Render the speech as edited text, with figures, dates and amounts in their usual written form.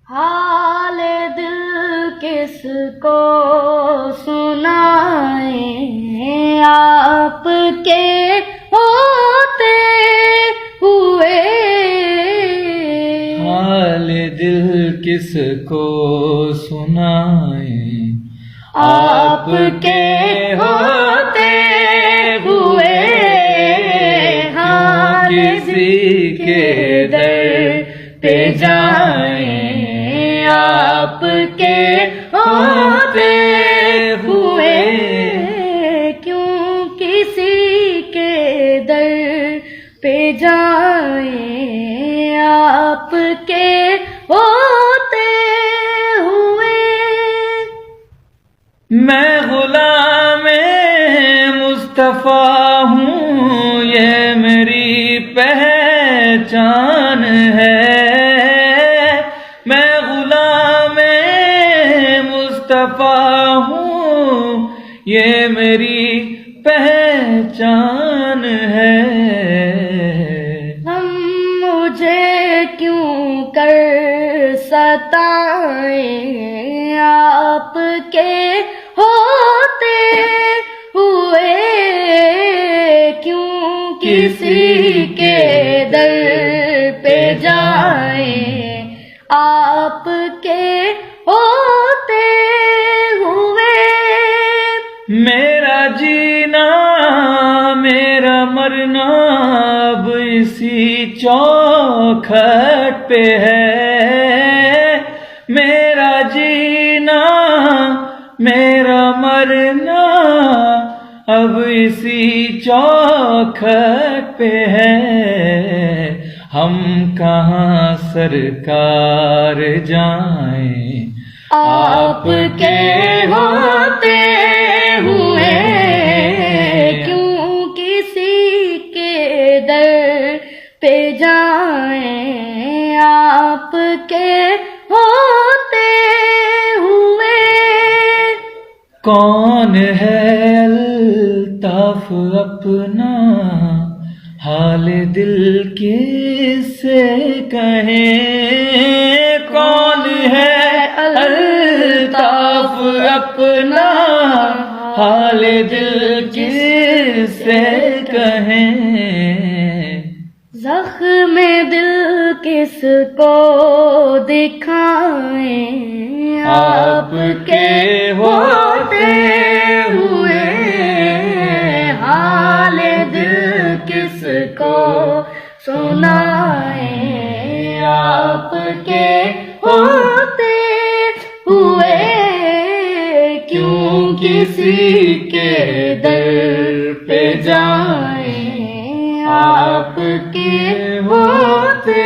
حال دل کس کو سنائیں، آپ کے ہوتے ہوئے، حال دل کس کو سنائیں، آپ کے ہوتے ہوئے، ہاں کسی کے در پہ جائیں، آپ کے ہوتے ہوئے، کیوں کسی کے در پہ جائیں، آپ کے ہوتے ہوئے۔ میں غلام مصطفیٰ ہوں، یہ میری پہچان ہے، میں غلام مصطفیٰ ہوں، یہ میری پہچان ہے۔ ہم مجھے کیوں کر ستائیں، آپ کے ہوتے ہوئے، کیوں کسی کے در پہ جائیں، آپ کے ہوتے ہوئے۔ میرا جینا میرا مرنا اب اسی چوکھٹ پہ ہے، میرا جینا میرا مرنا اب اسی چوکھٹ پہ ہے، ہم کہاں سرکار جائیں، آپ کے ہوتے ہوئے، کیوں کسی کے در پہ جائیں، آپ کے ہوتے ہوئے۔ کون ہے الطاف اپنا حال دل کس سے کہیں، کون ہے الطاف اپنا حال دل کس سے کہیں، زخم دل کس کو دکھائیں، آپ کے ہوتے ہوئے، حال دل کس کو سنائیں، آپ کے ہوتے ہوئے، کیوں کسی کے در پہ جائیں، آپ کے ہوتے